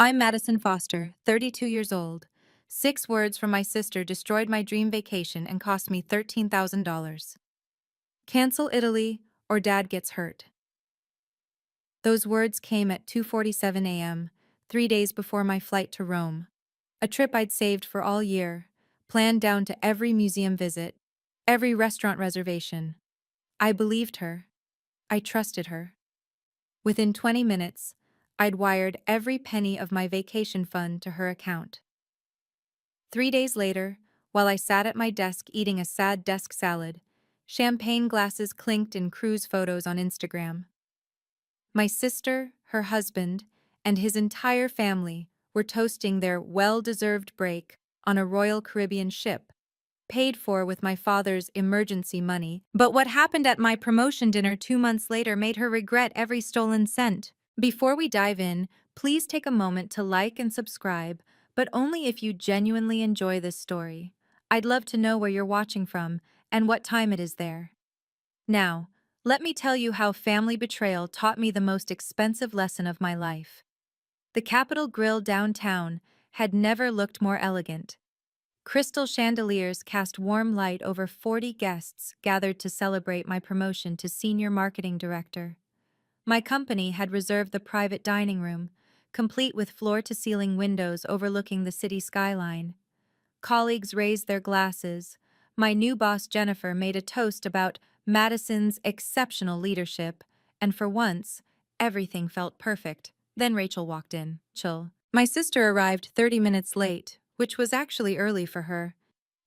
I'm Madison Foster, 32 years old. 6 words from my sister destroyed my dream vacation and cost me $13,000. Cancel Italy or Dad gets hurt. Those words came at 2:47 a.m., 3 days before my flight to Rome. A trip I'd saved for all year, planned down to every museum visit, every restaurant reservation. I believed her. I trusted her. Within 20 minutes, I'd wired every penny of my vacation fund to her account. 3 days later, while I sat at my desk eating a sad desk salad, champagne glasses clinked in cruise photos on Instagram. My sister, her husband, and his entire family were toasting their well-deserved break on a Royal Caribbean ship, paid for with my father's emergency money. But what happened at my promotion dinner 2 months later made her regret every stolen cent. Before we dive in, please take a moment to like and subscribe, but only if you genuinely enjoy this story. I'd love to know where you're watching from and what time it is there. Now, let me tell you how family betrayal taught me the most expensive lesson of my life. The Capitol Grill downtown had never looked more elegant. Crystal chandeliers cast warm light over 40 guests gathered to celebrate my promotion to senior marketing director. My company had reserved the private dining room, complete with floor-to-ceiling windows overlooking the city skyline. Colleagues raised their glasses. My new boss Jennifer made a toast about Madison's exceptional leadership, and for once, everything felt perfect. Then Rachel walked in. My sister arrived 30 minutes late, which was actually early for her.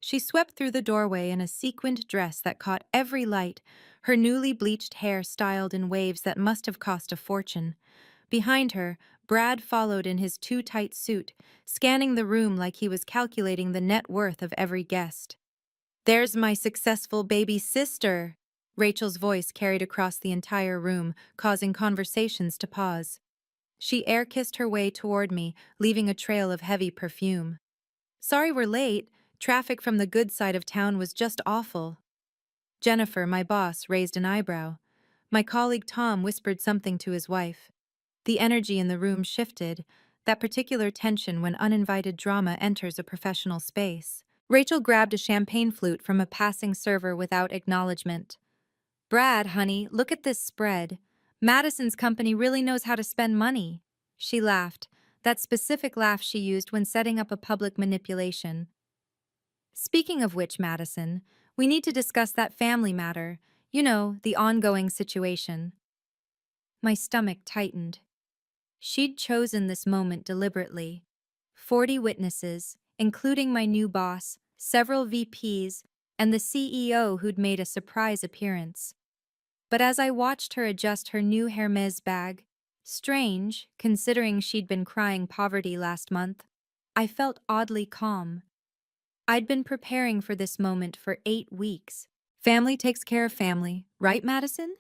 She swept through the doorway in a sequined dress that caught every light, her newly bleached hair styled in waves that must have cost a fortune. Behind her, Brad followed in his too-tight suit, scanning the room like he was calculating the net worth of every guest. "There's my successful baby sister," Rachel's voice carried across the entire room, causing conversations to pause. She air-kissed her way toward me, leaving a trail of heavy perfume. "Sorry we're late. Traffic from the good side of town was just awful." Jennifer, my boss, raised an eyebrow. My colleague Tom whispered something to his wife. The energy in the room shifted, that particular tension when uninvited drama enters a professional space. Rachel grabbed a champagne flute from a passing server without acknowledgement. "Brad, honey, look at this spread. Madison's company really knows how to spend money." She laughed, that specific laugh she used when setting up a public manipulation. "Speaking of which, Madison, we need to discuss that family matter, the ongoing situation." My stomach tightened. She'd chosen this moment deliberately. 40 witnesses, including my new boss, several VPs, and the CEO who'd made a surprise appearance. But as I watched her adjust her new Hermes bag, strange, considering she'd been crying poverty last month, I felt oddly calm. I'd been preparing for this moment for 8 weeks. Family takes care of family, right, Madison?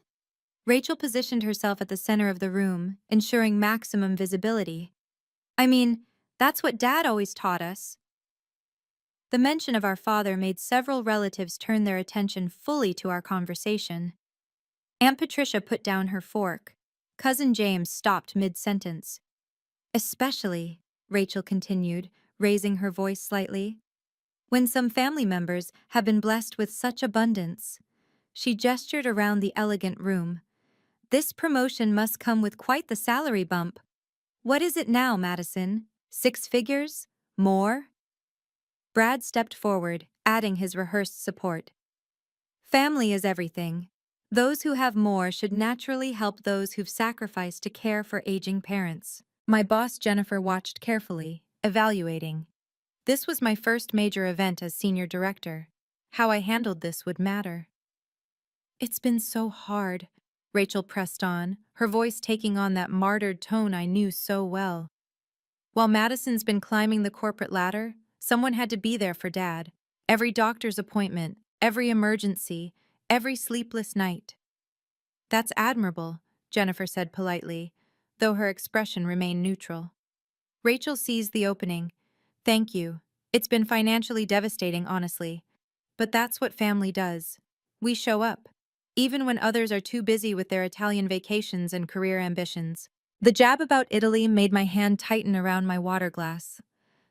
Rachel positioned herself at the center of the room, ensuring maximum visibility. "I mean, that's what Dad always taught us." The mention of our father made several relatives turn their attention fully to our conversation. Aunt Patricia put down her fork. Cousin James stopped mid-sentence. "Especially," Rachel continued, raising her voice slightly, "when some family members have been blessed with such abundance." She gestured around the elegant room. "This promotion must come with quite the salary bump. What is it now, Madison? 6 figures? More?" Brad stepped forward, adding his rehearsed support. "Family is everything. Those who have more should naturally help those who've sacrificed to care for aging parents." My boss Jennifer watched carefully, evaluating. This was my first major event as senior director. How I handled this would matter. "It's been so hard," Rachel pressed on, her voice taking on that martyred tone I knew so well. "While Madison's been climbing the corporate ladder, someone had to be there for Dad. Every doctor's appointment, every emergency, every sleepless night." "That's admirable," Jennifer said politely, though her expression remained neutral. Rachel seized the opening. "Thank you. It's been financially devastating, honestly. But that's what family does. We show up, even when others are too busy with their Italian vacations and career ambitions." The jab about Italy made my hand tighten around my water glass.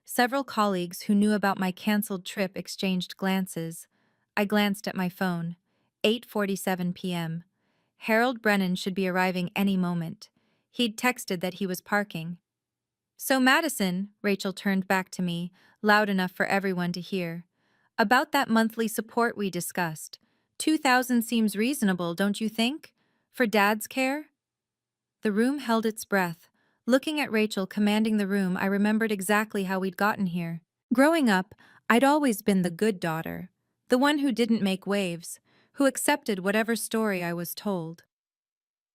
Several colleagues who knew about my canceled trip exchanged glances. I glanced at my phone. 8:47 p.m. Harold Brennan should be arriving any moment. He'd texted that he was parking. "So Madison," Rachel turned back to me, loud enough for everyone to hear. "About that monthly support we discussed. 2,000 seems reasonable, don't you think? For Dad's care?" The room held its breath. Looking at Rachel commanding the room, I remembered exactly how we'd gotten here. Growing up, I'd always been the good daughter, the one who didn't make waves, who accepted whatever story I was told.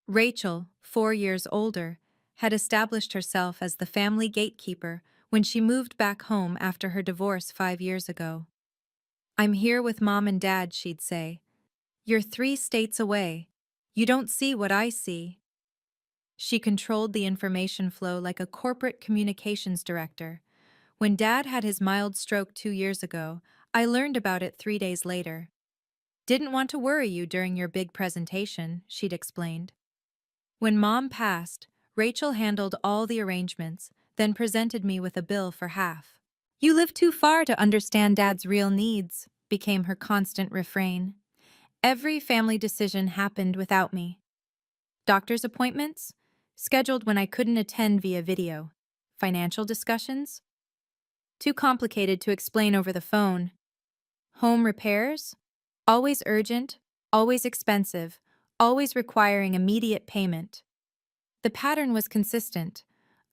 Rachel, 4 years older, had established herself as the family gatekeeper when she moved back home after her divorce 5 years ago. "I'm here with Mom and Dad," she'd say. "You're 3 states away. You don't see what I see." She controlled the information flow like a corporate communications director. When Dad had his mild stroke 2 years ago, I learned about it 3 days later. "Didn't want to worry you during your big presentation," she'd explained. When Mom passed, Rachel handled all the arrangements, then presented me with a bill for half. "You live too far to understand Dad's real needs," became her constant refrain. Every family decision happened without me. Doctor's appointments? Scheduled when I couldn't attend via video. Financial discussions? Too complicated to explain over the phone. Home repairs? Always urgent, always expensive, always requiring immediate payment. The pattern was consistent.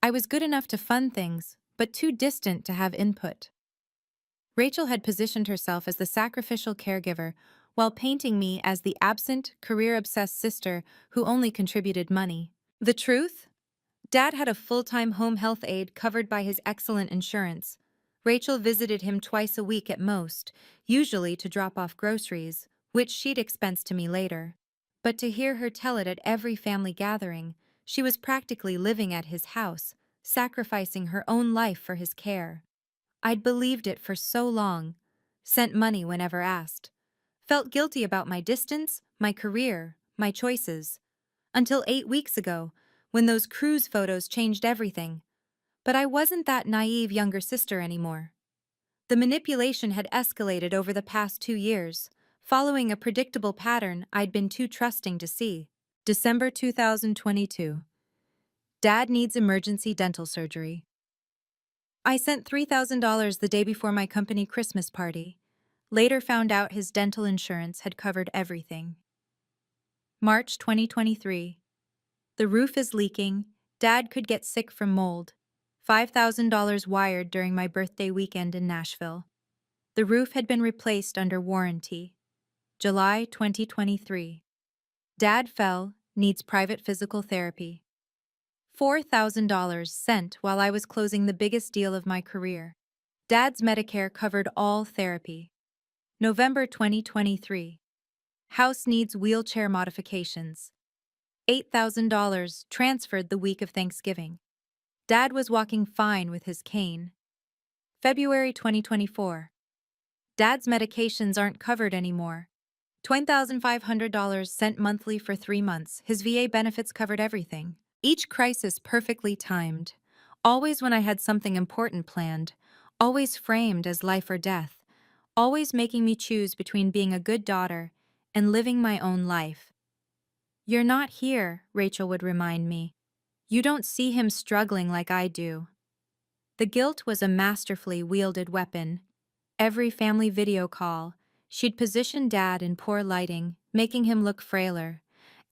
I was good enough to fund things, but too distant to have input. Rachel had positioned herself as the sacrificial caregiver while painting me as the absent, career-obsessed sister who only contributed money. The truth? Dad had a full-time home health aide covered by his excellent insurance. Rachel visited him twice a week at most, usually to drop off groceries, which she'd expense to me later. But to hear her tell it at every family gathering, she was practically living at his house, sacrificing her own life for his care. I'd believed it for so long, sent money whenever asked, felt guilty about my distance, my career, my choices. Until 8 weeks ago, when those cruise photos changed everything. But I wasn't that naive younger sister anymore. The manipulation had escalated over the past 2 years, following a predictable pattern I'd been too trusting to see. December 2022. Dad needs emergency dental surgery. I sent $3,000 the day before my company Christmas party. Later found out his dental insurance had covered everything. March 2023. The roof is leaking. Dad could get sick from mold. $5,000 wired during my birthday weekend in Nashville. The roof had been replaced under warranty. July 2023. Dad fell, needs private physical therapy. $4,000 sent while I was closing the biggest deal of my career. Dad's Medicare covered all therapy. November 2023. House needs wheelchair modifications. $8,000 transferred the week of Thanksgiving. Dad was walking fine with his cane. February 2024. Dad's medications aren't covered anymore. $20,500 sent monthly for 3 months. His VA benefits covered everything. Each crisis perfectly timed. Always when I had something important planned. Always framed as life or death. Always making me choose between being a good daughter and living my own life. "You're not here," Rachel would remind me. "You don't see him struggling like I do." The guilt was a masterfully wielded weapon. Every family video call, she'd position Dad in poor lighting, making him look frailer.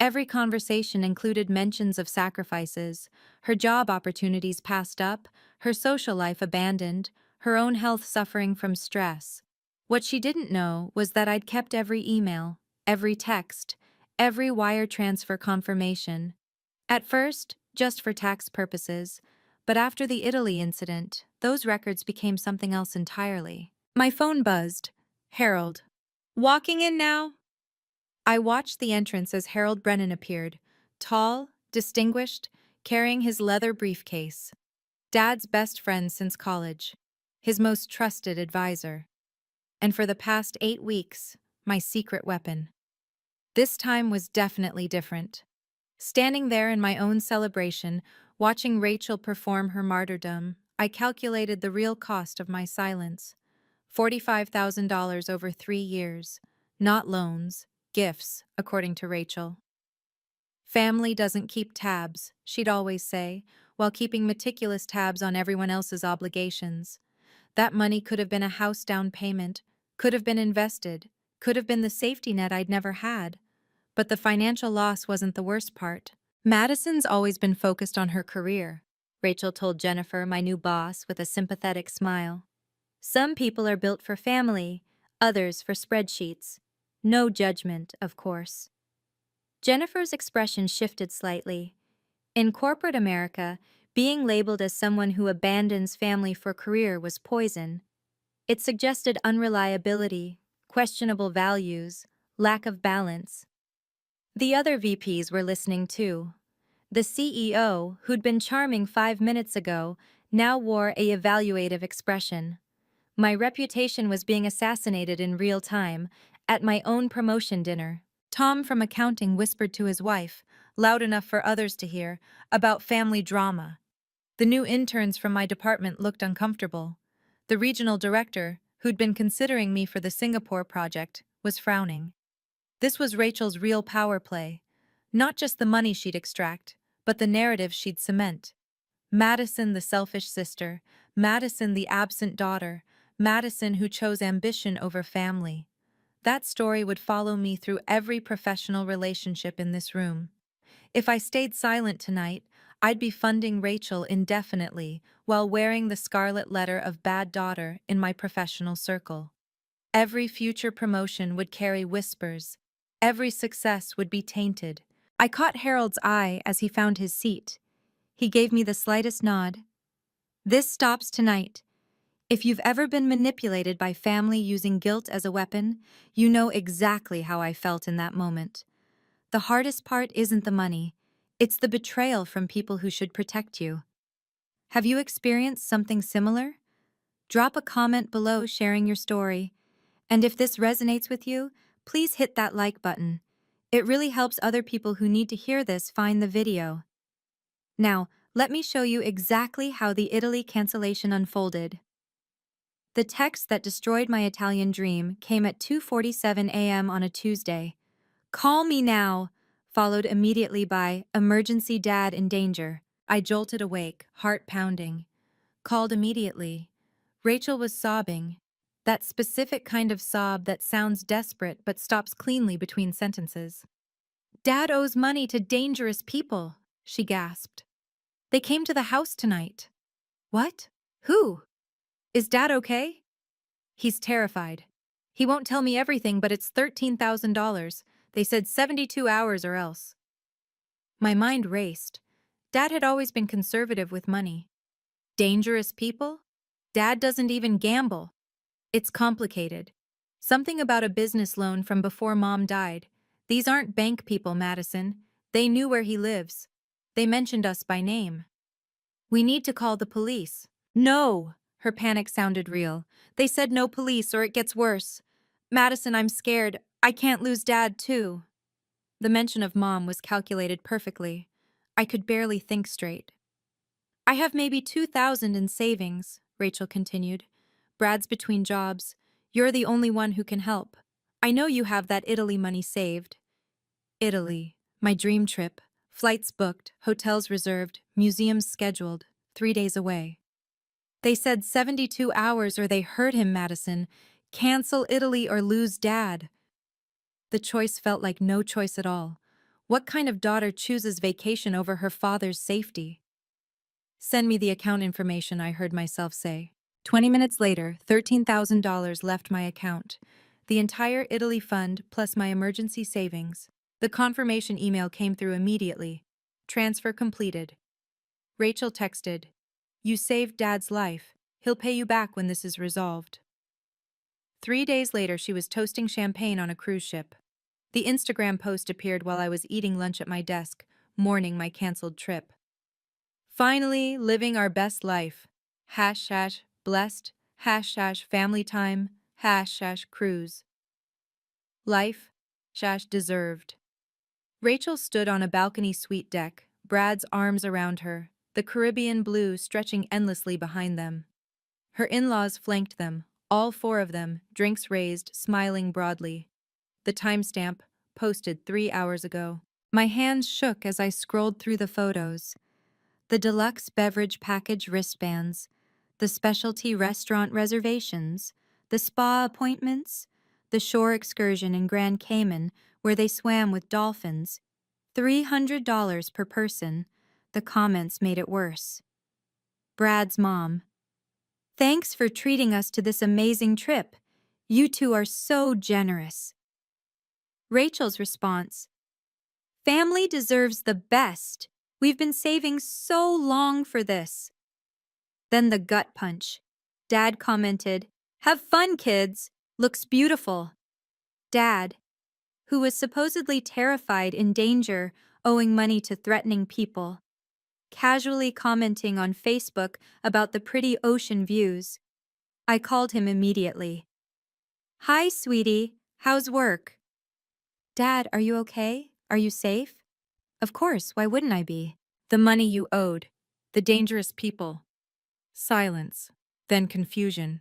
Every conversation included mentions of sacrifices, her job opportunities passed up, her social life abandoned, her own health suffering from stress. What she didn't know was that I'd kept every email, every text, every wire transfer confirmation. At first, just for tax purposes, but after the Italy incident, those records became something else entirely. My phone buzzed. Harold. "Walking in now?" I watched the entrance as Harold Brennan appeared, tall, distinguished, carrying his leather briefcase. Dad's best friend since college. His most trusted advisor. And for the past 8 weeks, my secret weapon. This time was definitely different. Standing there in my own celebration, watching Rachel perform her martyrdom, I calculated the real cost of my silence. $45,000 over 3 years. Not loans, gifts, according to Rachel. Family doesn't keep tabs, she'd always say, while keeping meticulous tabs on everyone else's obligations. That money could have been a house down payment, could have been invested, could have been the safety net I'd never had. But the financial loss wasn't the worst part. Madison's always been focused on her career, Rachel told Jennifer, my new boss, with a sympathetic smile. Some people are built for family, others for spreadsheets. No judgment, of course. Jennifer's expression shifted slightly. In corporate America, being labeled as someone who abandons family for career was poison. It suggested unreliability, questionable values, lack of balance. The other VPs were listening too. The CEO, who'd been charming 5 minutes ago, now wore a evaluative expression. My reputation was being assassinated in real time, at my own promotion dinner. Tom from accounting whispered to his wife, loud enough for others to hear, about family drama. The new interns from my department looked uncomfortable. The regional director, who'd been considering me for the Singapore project, was frowning. This was Rachel's real power play. Not just the money she'd extract, but the narrative she'd cement. Madison the selfish sister, Madison the absent daughter, Madison who chose ambition over family. That story would follow me through every professional relationship in this room. If I stayed silent tonight, I'd be funding Rachel indefinitely while wearing the scarlet letter of bad daughter in my professional circle. Every future promotion would carry whispers. Every success would be tainted. I caught Harold's eye as he found his seat. He gave me the slightest nod. This stops tonight. If you've ever been manipulated by family using guilt as a weapon, you know exactly how I felt in that moment. The hardest part isn't the money. It's the betrayal from people who should protect you. Have you experienced something similar? Drop a comment below sharing your story. And if this resonates with you, please hit that like button. It really helps other people who need to hear this find the video. Now, let me show you exactly how the Italy cancellation unfolded. The text that destroyed my Italian dream came at 2:47 a.m. on a Tuesday. "Call me now," followed immediately by "Emergency dad in danger." I jolted awake, heart pounding. Called immediately. Rachel was sobbing. That specific kind of sob that sounds desperate but stops cleanly between sentences. "Dad owes money to dangerous people," she gasped. "They came to the house tonight." "What? Who? Is Dad okay?" "He's terrified. He won't tell me everything, but it's $13,000. They said 72 hours or else." My mind raced. Dad had always been conservative with money. Dangerous people? Dad doesn't even gamble. It's complicated. Something about a business loan from before Mom died. These aren't bank people, Madison. They knew where he lives. They mentioned us by name. "We need to call the police." "No!" Her panic sounded real. "They said no police or it gets worse. Madison, I'm scared. I can't lose Dad, too." The mention of Mom was calculated perfectly. I could barely think straight. "I have maybe 2,000 in savings," Rachel continued. "Brad's between jobs. You're the only one who can help. I know you have that Italy money saved." Italy. My dream trip. Flights booked, hotels reserved, museums scheduled. 3 days away. They said 72 hours or they hurt him, Madison. Cancel Italy or lose Dad. The choice felt like no choice at all. What kind of daughter chooses vacation over her father's safety? "Send me the account information," I heard myself say. 20 minutes later, $13,000 left my account. The entire Italy fund plus my emergency savings. The confirmation email came through immediately. Transfer completed. Rachel texted, "You saved Dad's life. He'll pay you back when this is resolved." 3 days later, she was toasting champagne on a cruise ship. The Instagram post appeared while I was eating lunch at my desk, mourning my canceled trip. "Finally, living our best life. Blessed. Family time. Cruise. Life. Deserved." Rachel stood on a balcony suite deck, Brad's arms around her, the Caribbean blue stretching endlessly behind them. Her in-laws flanked them, all four of them, drinks raised, smiling broadly. The timestamp, posted 3 hours ago. My hands shook as I scrolled through the photos. The deluxe beverage package wristbands, the specialty restaurant reservations, the spa appointments, the shore excursion in Grand Cayman where they swam with dolphins. $300 per person. The comments made it worse. Brad's mom. Thanks for treating us to this amazing trip. You two are so generous. Rachel's response. Family deserves the best. We've been saving so long for this. Then the gut punch. Dad commented, Have fun, kids. Looks beautiful. Dad, who was supposedly terrified in danger, owing money to threatening people, casually commenting on Facebook about the pretty ocean views. I called him immediately. Hi, sweetie. How's work? Dad, are you okay? Are you safe? Of course, why wouldn't I be? The money you owed. The dangerous people. Silence. Then confusion.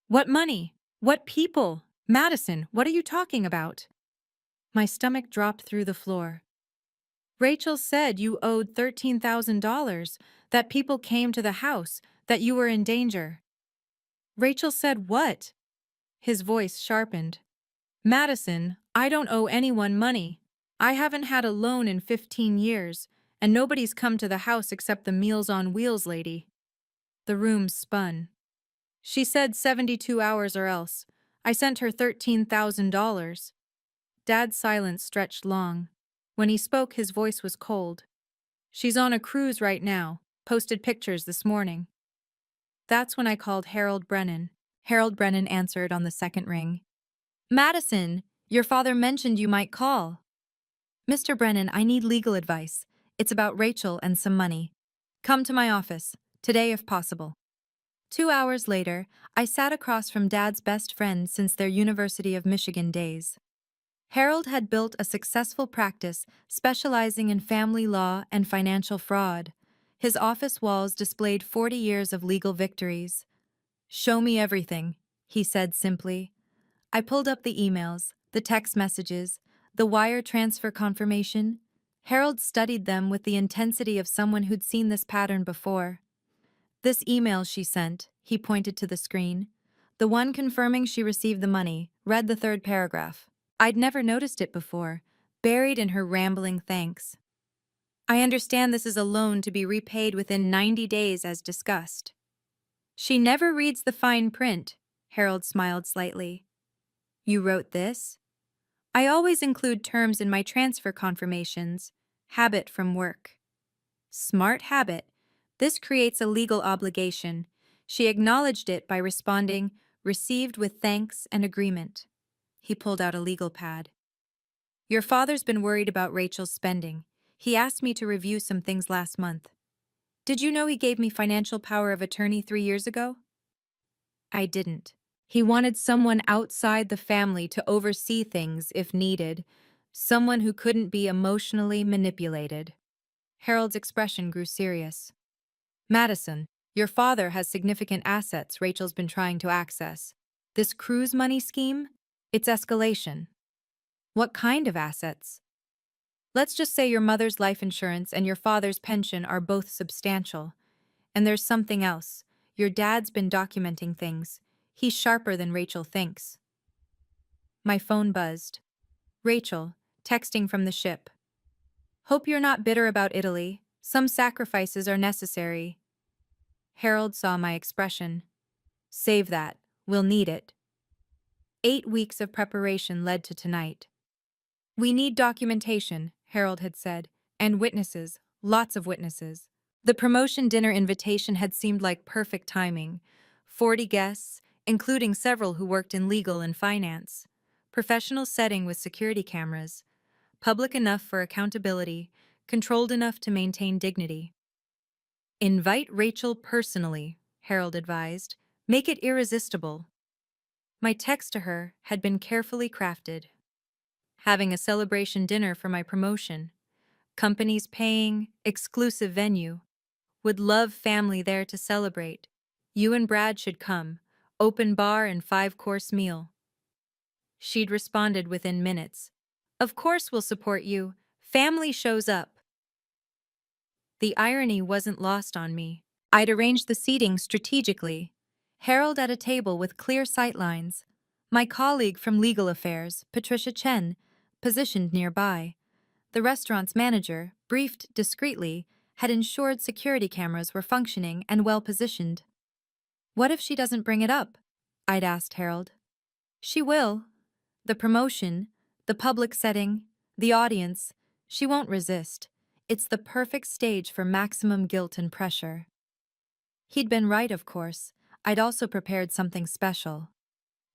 What money? What people? Madison, what are you talking about? My stomach dropped through the floor. Rachel said you owed $13,000, that people came to the house, that you were in danger. Rachel said what? His voice sharpened. Madison, I don't owe anyone money. I haven't had a loan in 15 years, and nobody's come to the house except the Meals on Wheels lady. The room spun. She said 72 hours or else. I sent her $13,000. Dad's silence stretched long. When he spoke, his voice was cold. She's on a cruise right now, posted pictures this morning. That's when I called Harold Brennan. Harold Brennan answered on the second ring. Madison, your father mentioned you might call. Mr. Brennan, I need legal advice. It's about Rachel and some money. Come to my office, today if possible. 2 hours later, I sat across from Dad's best friend since their University of Michigan days. Harold had built a successful practice specializing in family law and financial fraud. His office walls displayed 40 years of legal victories. Show me everything, he said simply. I pulled up the emails, the text messages, the wire transfer confirmation. Harold studied them with the intensity of someone who'd seen this pattern before. This email she sent, he pointed to the screen. The one confirming she received the money, read the third paragraph. I'd never noticed it before, buried in her rambling thanks. I understand this is a loan to be repaid within 90 days as discussed. She never reads the fine print, Harold smiled slightly. You wrote this? I always include terms in my transfer confirmations. Habit from work. Smart habit. This creates a legal obligation. She acknowledged it by responding, received with thanks and agreement. He pulled out a legal pad. Your father's been worried about Rachel's spending. He asked me to review some things last month. Did you know he gave me financial power of attorney 3 years ago? I didn't. He wanted someone outside the family to oversee things if needed, someone who couldn't be emotionally manipulated. Harold's expression grew serious. Madison, your father has significant assets Rachel's been trying to access. This cruise money scheme? It's escalation. What kind of assets? Let's just say your mother's life insurance and your father's pension are both substantial. And there's something else. Your dad's been documenting things. He's sharper than Rachel thinks. My phone buzzed. Rachel, texting from the ship. Hope you're not bitter about Italy. Some sacrifices are necessary. Harold saw my expression. Save that. We'll need it. 8 weeks of preparation led to tonight. We need documentation, Harold had said, and witnesses, lots of witnesses. The promotion dinner invitation had seemed like perfect timing. 40 guests, including several who worked in legal and finance. Professional setting with security cameras. Public enough for accountability, controlled enough to maintain dignity. Invite Rachel personally, Harold advised. Make it irresistible. My text to her had been carefully crafted. having a celebration dinner for my promotion. Companies paying, exclusive venue. Would love family there to celebrate. You and Brad should come. Open bar and 5-course meal. She'd responded within minutes. Of course we'll support you. Family shows up. The irony wasn't lost on me. I'd arranged the seating strategically. Harold at a table with clear sightlines. My colleague from legal affairs, Patricia Chen, positioned nearby. The restaurant's manager, briefed discreetly, had ensured security cameras were functioning and well-positioned. What if she doesn't bring it up? I'd asked Harold. She will. The promotion, the public setting, the audience, she won't resist. It's the perfect stage for maximum guilt and pressure. He'd been right, of course. I'd also prepared something special.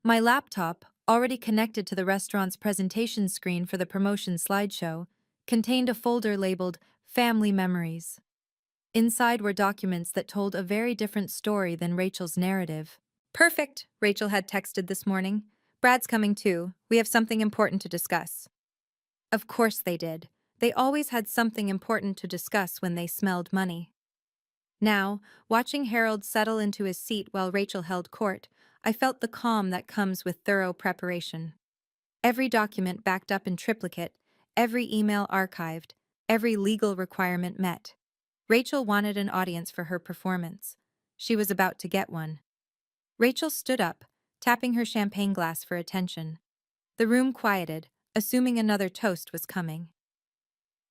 My laptop, already connected to the restaurant's presentation screen for the promotion slideshow, contained a folder labeled Family Memories. Inside were documents that told a very different story than Rachel's narrative. Perfect, Rachel had texted this morning. Brad's coming too. We have something important to discuss. Of course they did. They always had something important to discuss when they smelled money. Now, watching Harold settle into his seat while Rachel held court, I felt the calm that comes with thorough preparation. Every document backed up in triplicate, every email archived, every legal requirement met. Rachel wanted an audience for her performance. She was about to get one. Rachel stood up, tapping her champagne glass for attention. The room quieted, assuming another toast was coming.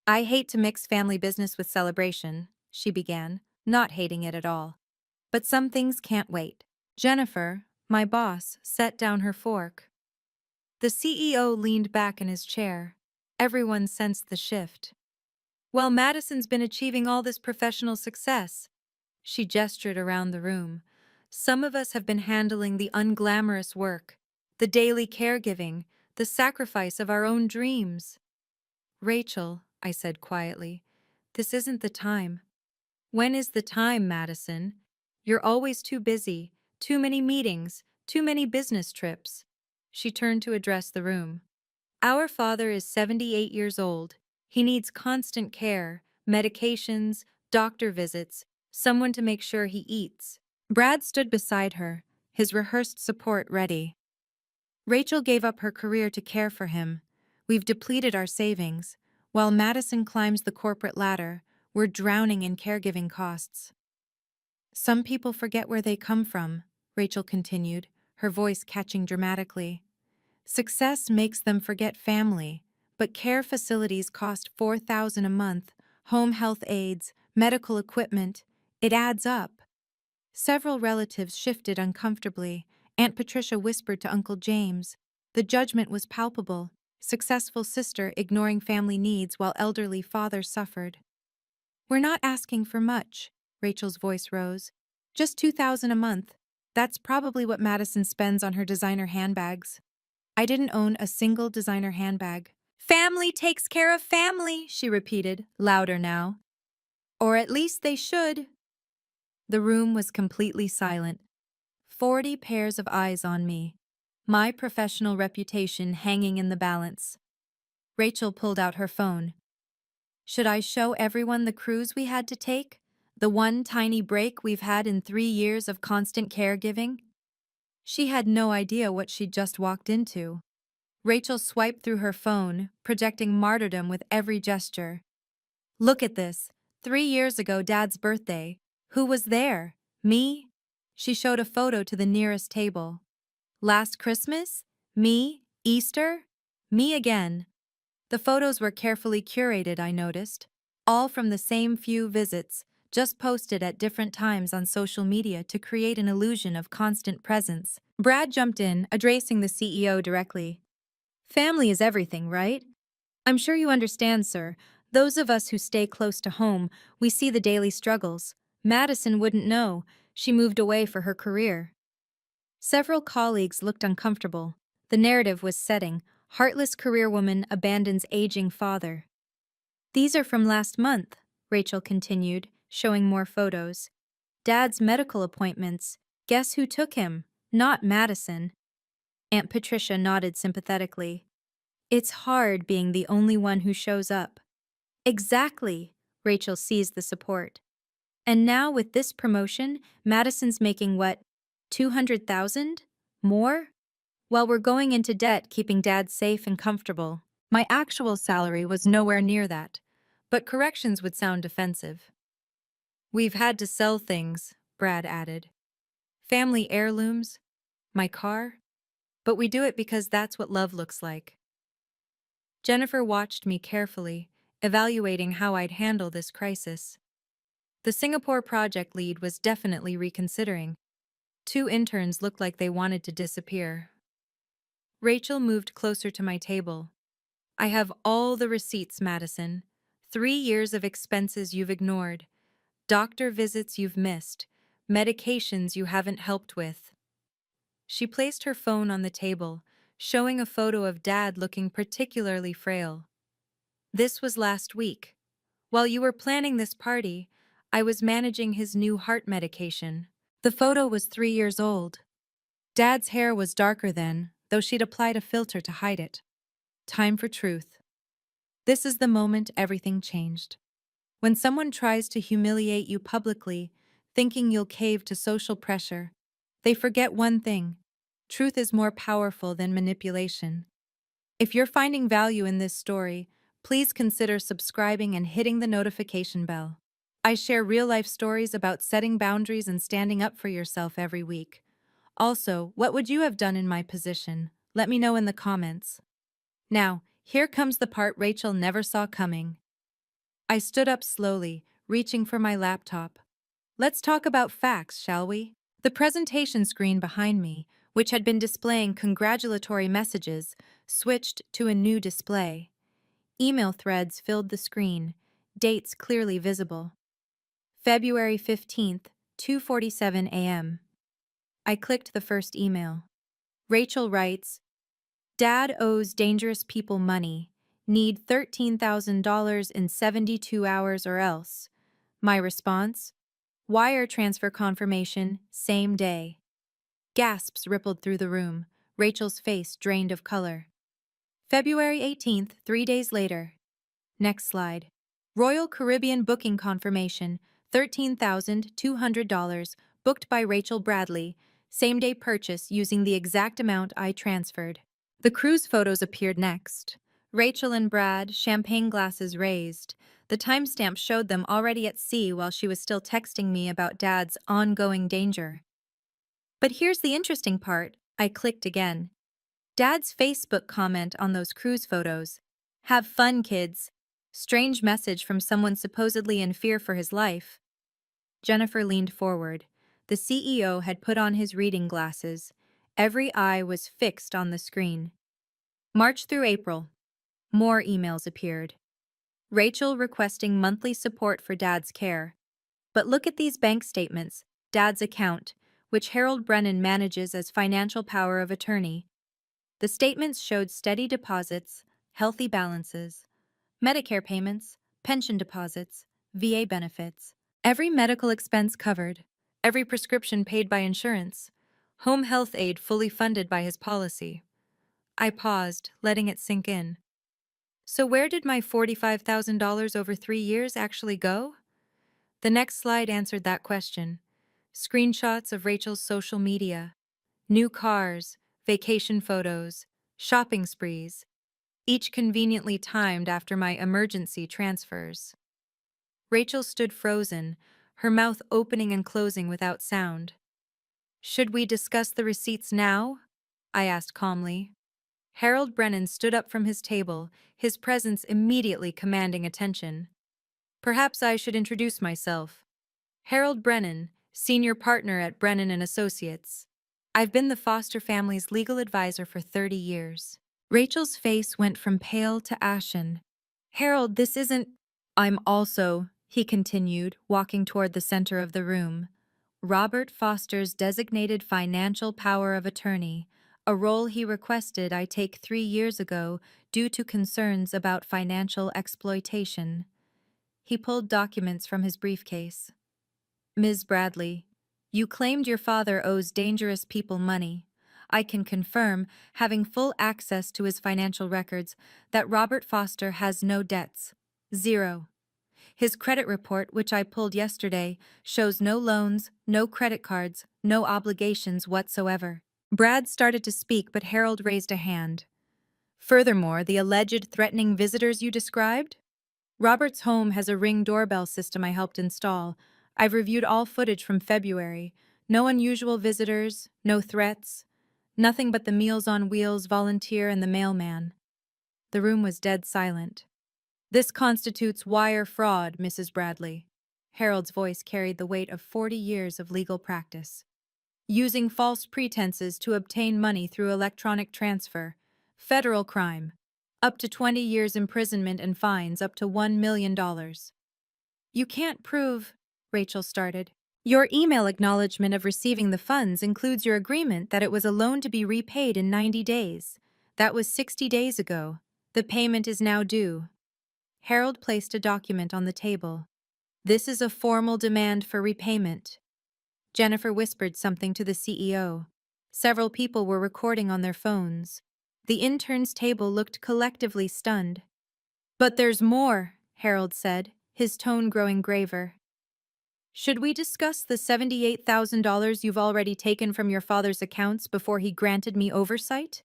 I hate to mix family business with celebration, she began, not hating it at all. But some things can't wait. Jennifer, my boss, set down her fork. The CEO leaned back in his chair. Everyone sensed the shift. While Madison's been achieving all this professional success, she gestured around the room, some of us have been handling the unglamorous work, the daily caregiving, the sacrifice of our own dreams. Rachel, I said quietly, this isn't the time. When is the time, Madison? You're always too busy, too many meetings, too many business trips. She turned to address the room. Our father is 78 years old. He needs constant care, medications, doctor visits, someone to make sure he eats. Brad stood beside her, his rehearsed support ready. Rachel gave up her career to care for him. We've depleted our savings. While Madison climbs the corporate ladder, we're drowning in caregiving costs. Some people forget where they come from, Rachel continued, her voice catching dramatically. Success makes them forget family, but care facilities cost $4,000 a month, home health aides, medical equipment. It adds up. Several relatives shifted uncomfortably. Aunt Patricia whispered to Uncle James. The judgment was palpable. Successful sister ignoring family needs while elderly father suffered. We're not asking for much, Rachel's voice rose. Just $2,000 a month. That's probably what Madison spends on her designer handbags. I didn't own a single designer handbag. Family takes care of family, she repeated, louder now. Or at least they should. The room was completely silent. 40 pairs of eyes on me. My professional reputation hanging in the balance. Rachel pulled out her phone. Should I show everyone the cruise we had to take? The one tiny break we've had in 3 years of constant caregiving? She had no idea what she'd just walked into. Rachel swiped through her phone, projecting martyrdom with every gesture. Look at this. 3 years ago, Dad's birthday. Who was there? Me? She showed a photo to the nearest table. Last Christmas? Me? Easter? Me again. The photos were carefully curated, I noticed. All from the same few visits, just posted at different times on social media to create an illusion of constant presence. Brad jumped in, addressing the CEO directly. Family is everything, right? I'm sure you understand, sir. Those of us who stay close to home, we see the daily struggles. Madison wouldn't know. She moved away for her career. Several colleagues looked uncomfortable. The narrative was setting. Heartless career woman abandons aging father. These are from last month, Rachel continued, showing more photos. Dad's medical appointments. Guess who took him? Not Madison. Aunt Patricia nodded sympathetically. It's hard being the only one who shows up. Exactly, Rachel seized the support. And now with this promotion, Madison's making what, 200,000? More? While we're going into debt keeping Dad safe and comfortable. My actual salary was nowhere near that, but corrections would sound offensive. We've had to sell things, Brad added. Family heirlooms, my car, but we do it because that's what love looks like. Jennifer watched me carefully, evaluating how I'd handle this crisis. The Singapore project lead was definitely reconsidering. Two interns looked like they wanted to disappear. Rachel moved closer to my table. I have all the receipts, Madison. 3 years of expenses you've ignored, doctor visits you've missed, medications you haven't helped with. She placed her phone on the table, showing a photo of Dad looking particularly frail. This was last week. While you were planning this party, I was managing his new heart medication. The photo was 3 years old. Dad's hair was darker then, though she'd applied a filter to hide it. Time for truth. This is the moment everything changed. When someone tries to humiliate you publicly, thinking you'll cave to social pressure, they forget one thing. Truth is more powerful than manipulation. If you're finding value in this story, please consider subscribing and hitting the notification bell. I share real-life stories about setting boundaries and standing up for yourself every week. Also, what would you have done in my position? Let me know in the comments. Now, here comes the part Rachel never saw coming. I stood up slowly, reaching for my laptop. Let's talk about facts, shall we? The presentation screen behind me, which had been displaying congratulatory messages, switched to a new display. Email threads filled the screen, dates clearly visible. February 15th, 2:47 a.m. I clicked the first email. Rachel writes, Dad owes dangerous people money. Need $13,000 in 72 hours or else. My response? Wire transfer confirmation, same day. Gasps rippled through the room, Rachel's face drained of color. February 18th, 3 days later. Next slide. Royal Caribbean booking confirmation, $13,200, booked by Rachel Bradley, same-day purchase using the exact amount I transferred. The cruise photos appeared next. Rachel and Brad, champagne glasses raised. The timestamp showed them already at sea while she was still texting me about Dad's ongoing danger. But here's the interesting part. I clicked again. Dad's Facebook comment on those cruise photos. Have fun, kids. Strange message from someone supposedly in fear for his life. Jennifer leaned forward. The CEO had put on his reading glasses. Every eye was fixed on the screen. March through April. More emails appeared. Rachel requesting monthly support for Dad's care. But look at these bank statements, Dad's account, which Harold Brennan manages as financial power of attorney. The statements showed steady deposits, healthy balances, Medicare payments, pension deposits, VA benefits, every medical expense covered, every prescription paid by insurance, home health aid fully funded by his policy. I paused, letting it sink in. So where did my $45,000 over 3 years actually go? The next slide answered that question. Screenshots of Rachel's social media, new cars, vacation photos, shopping sprees, each conveniently timed after my emergency transfers. Rachel stood frozen, her mouth opening and closing without sound. Should we discuss the receipts now? I asked calmly. Harold Brennan stood up from his table, his presence immediately commanding attention. Perhaps I should introduce myself. Harold Brennan, senior partner at Brennan and Associates. I've been the foster family's legal advisor for 30 years. Rachel's face went from pale to ashen. Harold, this isn't... I'm also, he continued, walking toward the center of the room, Robert Foster's designated financial power of attorney, a role he requested I take 3 years ago due to concerns about financial exploitation. He pulled documents from his briefcase. Ms. Bradley, you claimed your father owes dangerous people money. I can confirm, having full access to his financial records, that Robert Foster has no debts. Zero. His credit report, which I pulled yesterday, shows no loans, no credit cards, no obligations whatsoever. Brad started to speak, but Harold raised a hand. Furthermore, the alleged threatening visitors you described? Robert's home has a Ring doorbell system I helped install. I've reviewed all footage from February. No unusual visitors, no threats, nothing but the Meals on Wheels volunteer and the mailman. The room was dead silent. This constitutes wire fraud, Mrs. Bradley. Harold's voice carried the weight of 40 years of legal practice. Using false pretenses to obtain money through electronic transfer. Federal crime. Up to 20 years imprisonment and fines up to $1 million. You can't prove, Rachel started. Your email acknowledgement of receiving the funds includes your agreement that it was a loan to be repaid in 90 days. That was 60 days ago. The payment is now due. Harold placed a document on the table. This is a formal demand for repayment. Jennifer whispered something to the CEO. Several people were recording on their phones. The intern's table looked collectively stunned. But there's more, Harold said, his tone growing graver. Should we discuss the $78,000 you've already taken from your father's accounts before he granted me oversight?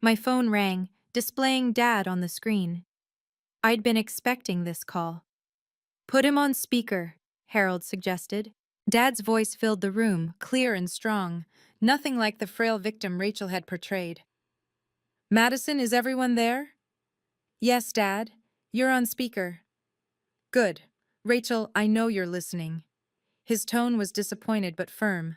My phone rang, displaying Dad on the screen. I'd been expecting this call. Put him on speaker, Harold suggested. Dad's voice filled the room, clear and strong, nothing like the frail victim Rachel had portrayed. Madison, is everyone there? Yes, Dad. You're on speaker. Good. Rachel, I know you're listening. His tone was disappointed but firm.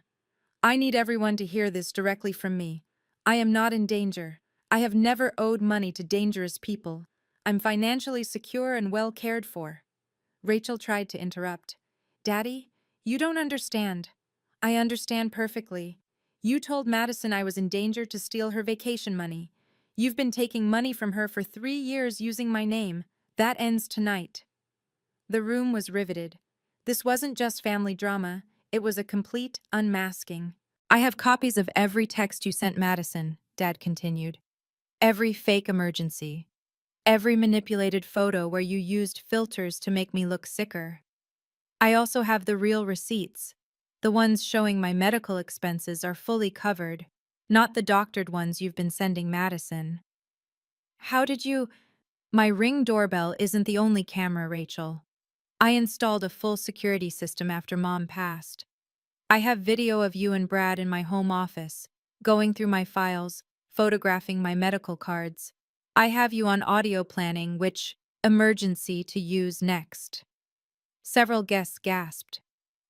I need everyone to hear this directly from me. I am not in danger. I have never owed money to dangerous people. I'm financially secure and well cared for. Rachel tried to interrupt. Daddy, you don't understand. I understand perfectly. You told Madison I was in danger to steal her vacation money. You've been taking money from her for 3 years using my name. That ends tonight. The room was riveted. This wasn't just family drama, it was a complete unmasking. I have copies of every text you sent Madison, Dad continued. Every fake emergency. Every manipulated photo where you used filters to make me look sicker. I also have the real receipts. The ones showing my medical expenses are fully covered, not the doctored ones you've been sending Madison. How did you... My Ring doorbell isn't the only camera, Rachel. I installed a full security system after Mom passed. I have video of you and Brad in my home office, going through my files, photographing my medical cards. I have you on audio planning which emergency to use next. Several guests gasped.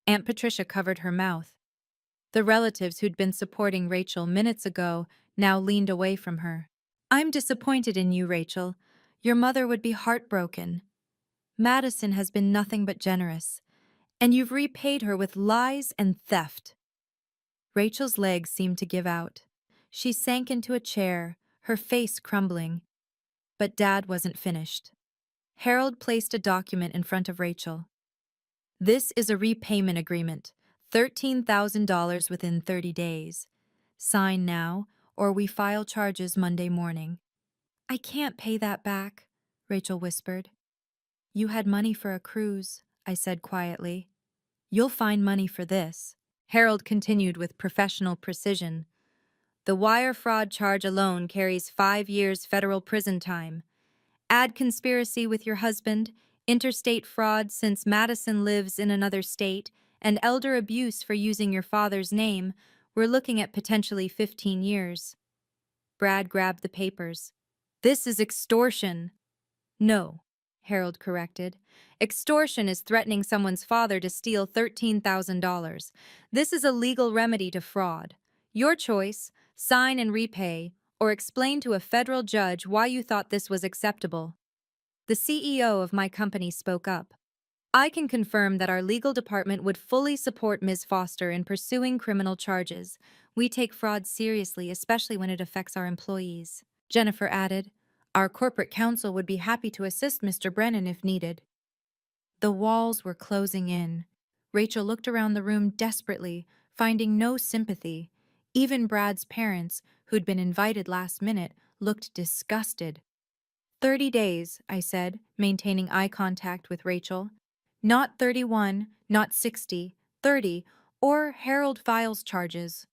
Aunt Patricia covered her mouth. The relatives who'd been supporting Rachel minutes ago now leaned away from her. I'm disappointed in you, Rachel. Your mother would be heartbroken. Madison has been nothing but generous, and you've repaid her with lies and theft. Rachel's legs seemed to give out. She sank into a chair, her face crumbling. But Dad wasn't finished. Harold placed a document in front of Rachel. This is a repayment agreement, $13,000 within 30 days. Sign now, or we file charges Monday morning. I can't pay that back, Rachel whispered. You had money for a cruise, I said quietly. You'll find money for this, Harold continued with professional precision. The wire fraud charge alone carries 5 years federal prison time. Add conspiracy with your husband, interstate fraud since Madison lives in another state, and elder abuse for using your father's name, we're looking at potentially 15 years. Brad grabbed the papers. This is extortion. No, Harold corrected. Extortion is threatening someone's father to steal $13,000. This is a legal remedy to fraud. Your choice, sign and repay, or explain to a federal judge why you thought this was acceptable. The CEO of my company spoke up. I can confirm that our legal department would fully support Ms. Foster in pursuing criminal charges. We take fraud seriously, especially when it affects our employees. Jennifer added, our corporate counsel would be happy to assist Mr. Brennan if needed. The walls were closing in. Rachel looked around the room desperately, finding no sympathy. Even Brad's parents, who'd been invited last minute, looked disgusted. 30 days, I said, maintaining eye contact with Rachel. Not 31, not 60, 30, or Harold files charges.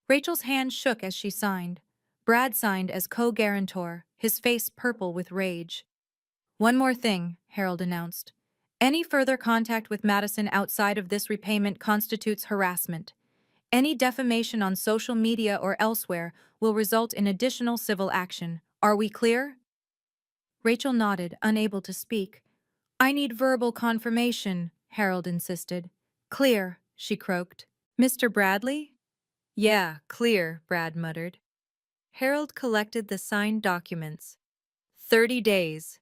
Rachel's hand shook as she signed. Brad signed as co-guarantor, his face purple with rage. One more thing, Harold announced. Any further contact with Madison outside of this repayment constitutes harassment. Any defamation on social media or elsewhere will result in additional civil action. Are we clear? Rachel nodded, unable to speak. I need verbal confirmation, Harold insisted. Clear, she croaked. Mr. Bradley? Yeah, clear, Brad muttered. Harold collected the signed documents. 30 days.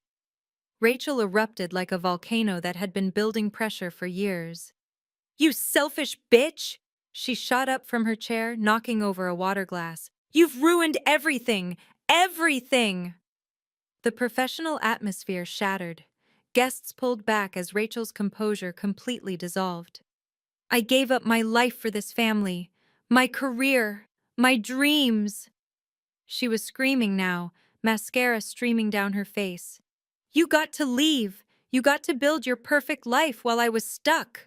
Rachel erupted like a volcano that had been building pressure for years. You selfish bitch! She shot up from her chair, knocking over a water glass. You've ruined everything! Everything! The professional atmosphere shattered. Guests pulled back as Rachel's composure completely dissolved. I gave up my life for this family, my career, my dreams. She was screaming now, mascara streaming down her face. You got to leave. You got to build your perfect life while I was stuck.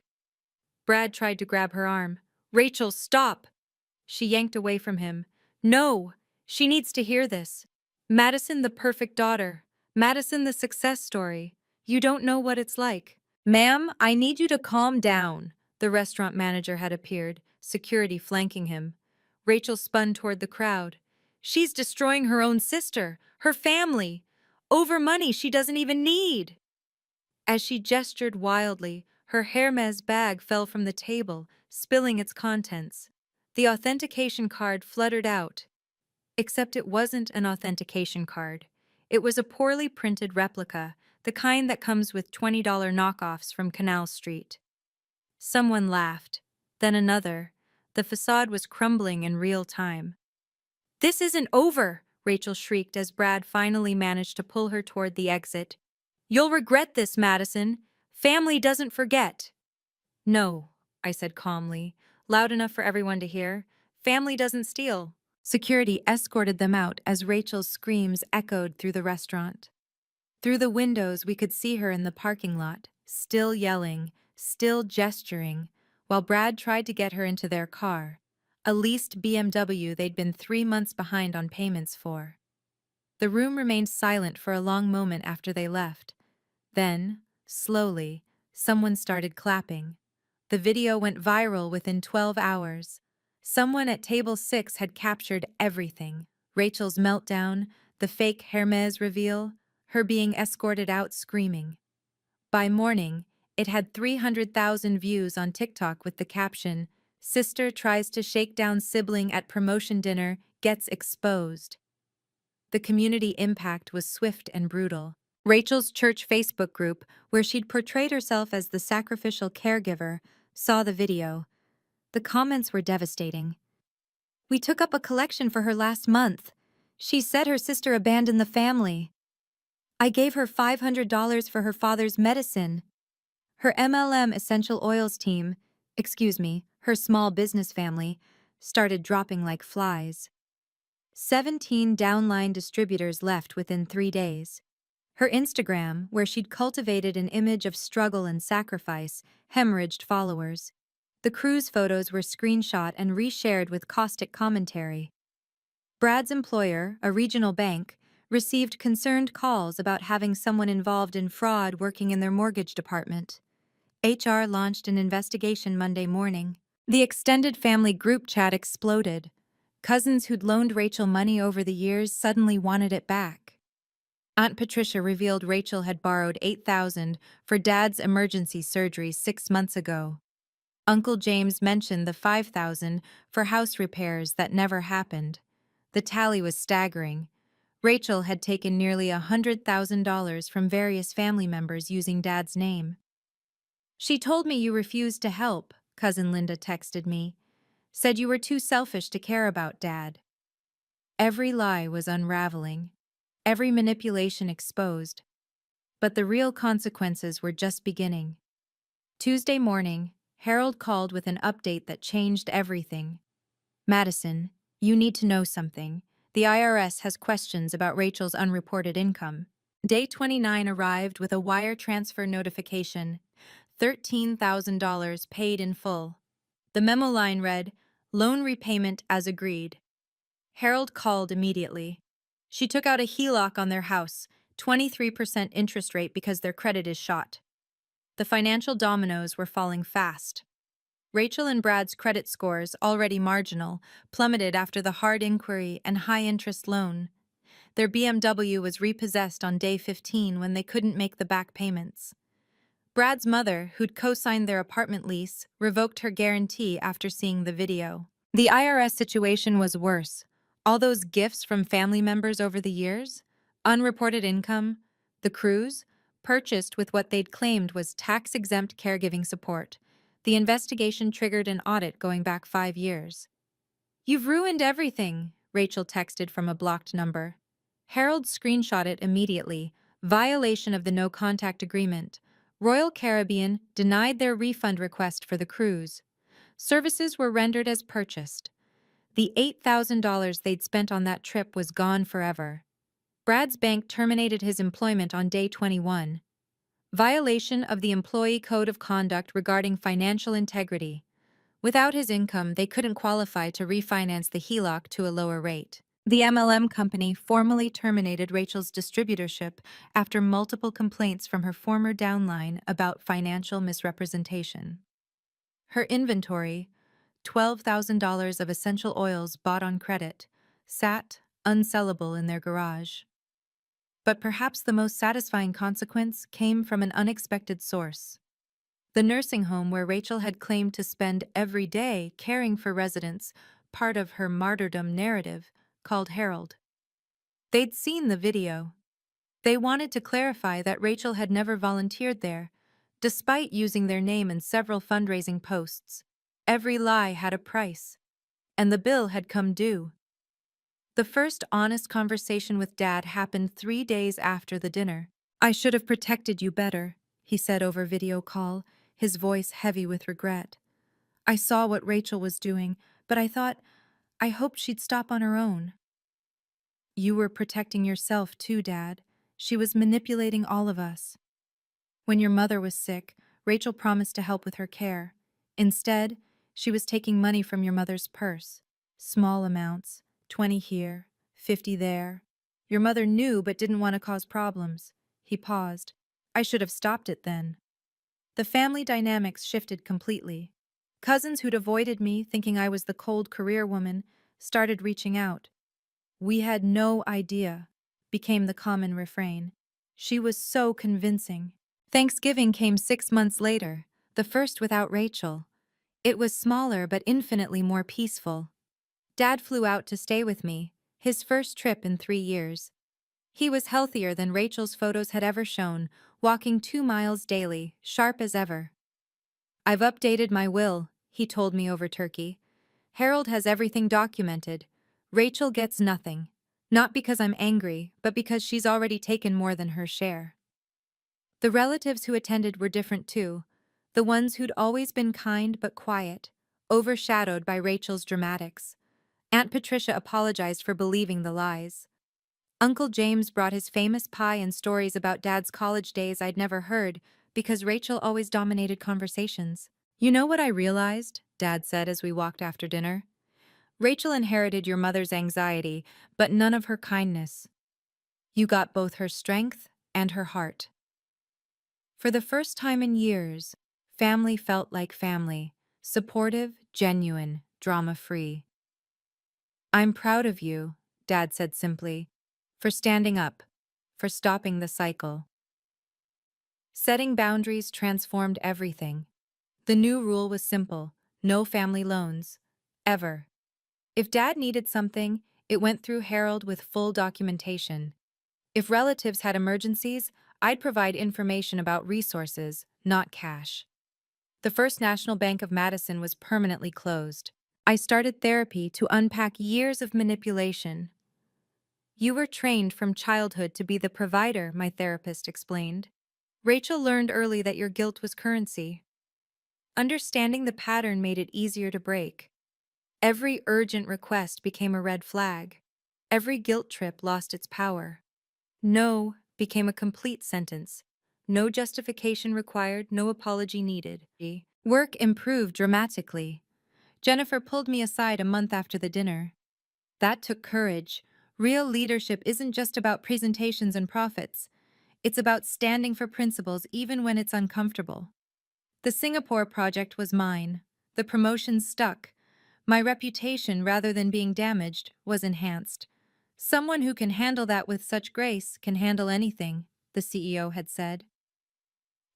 Brad tried to grab her arm. Rachel, stop. She yanked away from him. No, she needs to hear this. Madison, the perfect daughter. Madison, the success story. You don't know what it's like. Ma'am, I need you to calm down. The restaurant manager had appeared, security flanking him. Rachel spun toward the crowd. She's destroying her own sister, her family, over money she doesn't even need. As she gestured wildly, her Hermes bag fell from the table, spilling its contents. The authentication card fluttered out. Except it wasn't an authentication card. It was a poorly printed replica, the kind that comes with $20 knockoffs from Canal Street. Someone laughed. Then another. The facade was crumbling in real time. This isn't over, Rachel shrieked as Brad finally managed to pull her toward the exit. You'll regret this, Madison. Family doesn't forget. No, I said calmly, loud enough for everyone to hear. Family doesn't steal. Security escorted them out as Rachel's screams echoed through the restaurant. Through the windows, we could see her in the parking lot, still yelling, still gesturing, while Brad tried to get her into their car, a leased BMW they'd been 3 months behind on payments for. The room remained silent for a long moment after they left. Then, slowly, someone started clapping. The video went viral within 12 hours. Someone at table 6 had captured everything. Rachel's meltdown, the fake Hermes reveal, her being escorted out screaming. By morning, it had 300,000 views on TikTok with the caption, "Sister tries to shake down sibling at promotion dinner, gets exposed." The community impact was swift and brutal. Rachel's church Facebook group, where she'd portrayed herself as the sacrificial caregiver, saw the video. The comments were devastating. We took up a collection for her last month. She said her sister abandoned the family. I gave her $500 for her father's medicine. Her MLM essential oils team, her small business family, started dropping like flies. 17 downline distributors left within 3 days. Her Instagram, where she'd cultivated an image of struggle and sacrifice, hemorrhaged followers. The cruise photos were screenshot and reshared with caustic commentary. Brad's employer, a regional bank, received concerned calls about having someone involved in fraud working in their mortgage department. HR launched an investigation Monday morning. The extended family group chat exploded. Cousins who'd loaned Rachel money over the years suddenly wanted it back. Aunt Patricia revealed Rachel had borrowed $8,000 for Dad's emergency surgery 6 months ago. Uncle James mentioned the $5,000 for house repairs that never happened. The tally was staggering. Rachel had taken nearly $100,000 from various family members using Dad's name. She told me you refused to help, Cousin Linda texted me. Said you were too selfish to care about Dad. Every lie was unraveling. Every manipulation exposed. But the real consequences were just beginning. Tuesday morning, Harold called with an update that changed everything. Madison, you need to know something. The IRS has questions about Rachel's unreported income. Day 29 arrived with a wire transfer notification, $13,000 paid in full. The memo line read, "Loan repayment as agreed." Harold called immediately. She took out a HELOC on their house, 23% interest rate because their credit is shot. The financial dominoes were falling fast. Rachel and Brad's credit scores, already marginal, plummeted after the hard inquiry and high-interest loan. Their BMW was repossessed on day 15 when they couldn't make the back payments. Brad's mother, who'd co-signed their apartment lease, revoked her guarantee after seeing the video. The IRS situation was worse. All those gifts from family members over the years, unreported income, the cruise, purchased with what they'd claimed was tax-exempt caregiving support. The investigation triggered an audit going back 5 years. "You've ruined everything," Rachel texted from a blocked number. Harold screenshot it immediately. Violation of the no-contact agreement. Royal Caribbean denied their refund request for the cruise. Services were rendered as purchased. The $8,000 they'd spent on that trip was gone forever. Brad's bank terminated his employment on day 21. Violation of the Employee Code of Conduct regarding financial integrity. Without his income, they couldn't qualify to refinance the HELOC to a lower rate. The MLM company formally terminated Rachel's distributorship after multiple complaints from her former downline about financial misrepresentation. Her inventory, $12,000 of essential oils bought on credit, sat unsellable in their garage. But perhaps the most satisfying consequence came from an unexpected source. The nursing home where Rachel had claimed to spend every day caring for residents, part of her martyrdom narrative, called Harold. They'd seen the video. They wanted to clarify that Rachel had never volunteered there, despite using their name in several fundraising posts. Every lie had a price, and the bill had come due. The first honest conversation with Dad happened 3 days after the dinner. "I should have protected you better," he said over video call, his voice heavy with regret. "I saw what Rachel was doing, but I hoped she'd stop on her own." "You were protecting yourself too, Dad. She was manipulating all of us. When your mother was sick, Rachel promised to help with her care. Instead, she was taking money from your mother's purse. Small amounts, 20 here, 50 there. Your mother knew but didn't want to cause problems." He paused. "I should have stopped it then." The family dynamics shifted completely. Cousins who'd avoided me, thinking I was the cold career woman, started reaching out. "We had no idea," became the common refrain. "She was so convincing." Thanksgiving came 6 months later, the first without Rachel. It was smaller but infinitely more peaceful. Dad flew out to stay with me, his first trip in 3 years. He was healthier than Rachel's photos had ever shown, walking 2 miles daily, sharp as ever. "I've updated my will," he told me over turkey. "Harold has everything documented. Rachel gets nothing. Not because I'm angry, but because she's already taken more than her share." The relatives who attended were different too. The ones who'd always been kind but quiet, overshadowed by Rachel's dramatics. Aunt Patricia apologized for believing the lies. Uncle James brought his famous pie and stories about Dad's college days I'd never heard because Rachel always dominated conversations. "You know what I realized?" Dad said as we walked after dinner. "Rachel inherited your mother's anxiety, but none of her kindness. You got both her strength and her heart." For the first time in years, family felt like family, supportive, genuine, drama-free. "I'm proud of you," Dad said simply, "for standing up, for stopping the cycle." Setting boundaries transformed everything. The new rule was simple: no family loans. Ever. If Dad needed something, it went through Harold with full documentation. If relatives had emergencies, I'd provide information about resources, not cash. The First National Bank of Madison was permanently closed. I started therapy to unpack years of manipulation. "You were trained from childhood to be the provider," my therapist explained. "Rachel learned early that your guilt was currency. Understanding the pattern made it easier to break." Every urgent request became a red flag. Every guilt trip lost its power. No became a complete sentence. No justification required, no apology needed. Work improved dramatically. Jennifer pulled me aside a month after the dinner. That took courage. Real leadership isn't just about presentations and profits. It's about standing for principles even when it's uncomfortable. The Singapore project was mine. The promotion stuck. My reputation, rather than being damaged, was enhanced. Someone who can handle that with such grace can handle anything, the CEO had said.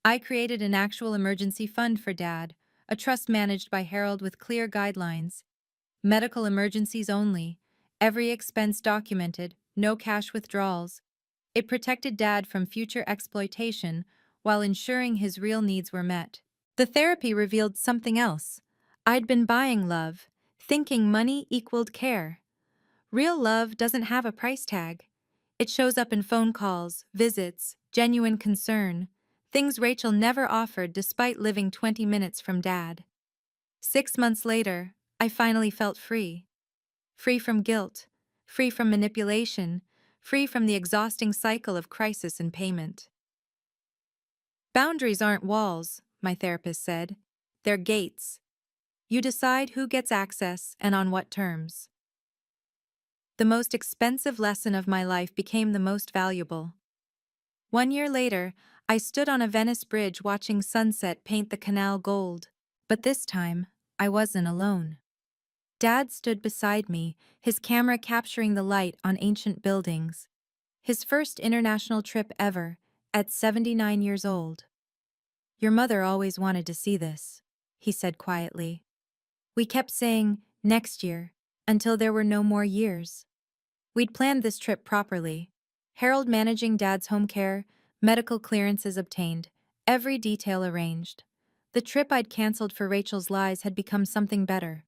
I created an actual emergency fund for Dad, a trust managed by Harold with clear guidelines. Medical emergencies only, every expense documented, no cash withdrawals. It protected Dad from future exploitation while ensuring his real needs were met. The therapy revealed something else. I'd been buying love, thinking money equaled care. Real love doesn't have a price tag. It shows up in phone calls, visits, genuine concern, things Rachel never offered despite living 20 minutes from Dad. 6 months later, I finally felt free. Free from guilt, free from manipulation, free from the exhausting cycle of crisis and payment. Boundaries aren't walls, my therapist said. They're gates. You decide who gets access and on what terms. The most expensive lesson of my life became the most valuable. 1 year later, I stood on a Venice bridge watching sunset paint the canal gold. But this time, I wasn't alone. Dad stood beside me, his camera capturing the light on ancient buildings. His first international trip ever, at 79 years old. Your mother always wanted to see this, he said quietly. We kept saying, next year, until there were no more years. We'd planned this trip properly. Harold managing Dad's home care, medical clearances obtained, every detail arranged. The trip I'd canceled for Rachel's lies had become something better.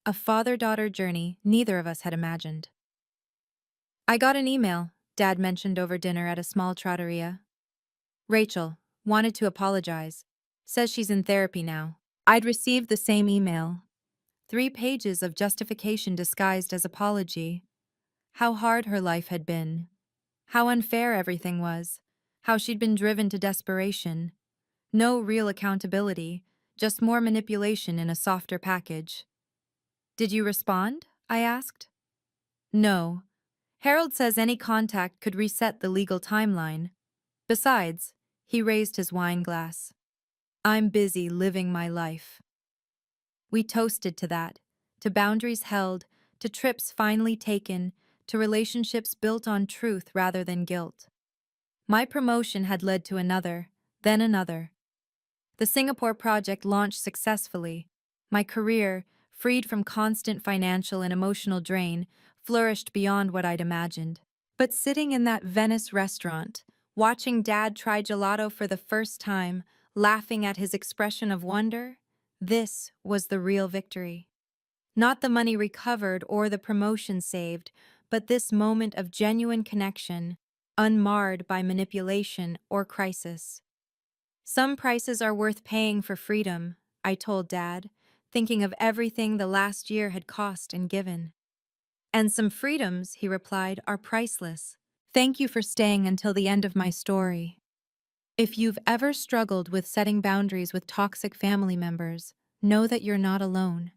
A father-daughter journey neither of us had imagined. I got an email, Dad mentioned over dinner at a small trattoria. Rachel wanted to apologize. Says she's in therapy now. I'd received the same email. 3 pages of justification disguised as apology. How hard her life had been. How unfair everything was. How she'd been driven to desperation. No real accountability, just more manipulation in a softer package. Did you respond? I asked. No. Harold says any contact could reset the legal timeline. Besides, he raised his wine glass. I'm busy living my life. We toasted to that, to boundaries held, to trips finally taken, to relationships built on truth rather than guilt. My promotion had led to another, then another. The Singapore project launched successfully. My career, freed from constant financial and emotional drain, flourished beyond what I'd imagined. But sitting in that Venice restaurant, watching Dad try gelato for the first time, laughing at his expression of wonder, this was the real victory. Not the money recovered or the promotion saved, but this moment of genuine connection, unmarred by manipulation or crisis. Some prices are worth paying for freedom, I told Dad, thinking of everything the last year had cost and given. And some freedoms, he replied, are priceless. Thank you for staying until the end of my story. If you've ever struggled with setting boundaries with toxic family members, know that you're not alone.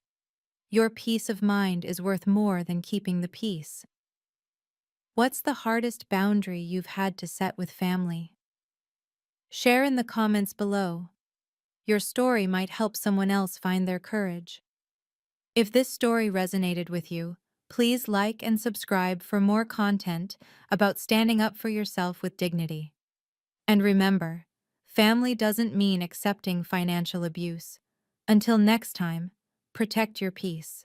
Your peace of mind is worth more than keeping the peace. What's the hardest boundary you've had to set with family? Share in the comments below. Your story might help someone else find their courage. If this story resonated with you, please like and subscribe for more content about standing up for yourself with dignity. And remember, family doesn't mean accepting financial abuse. Until next time, protect your peace.